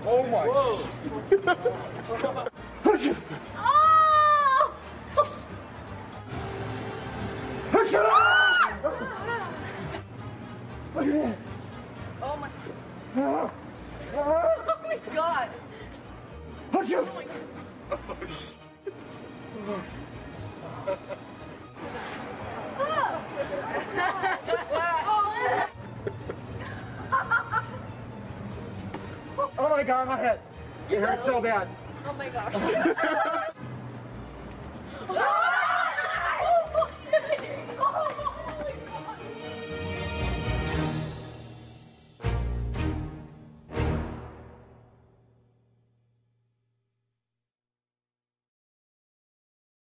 Oh my. Oh my. Oh my god. Oh my Oh my god, my head. It hurts so bad. Oh my gosh.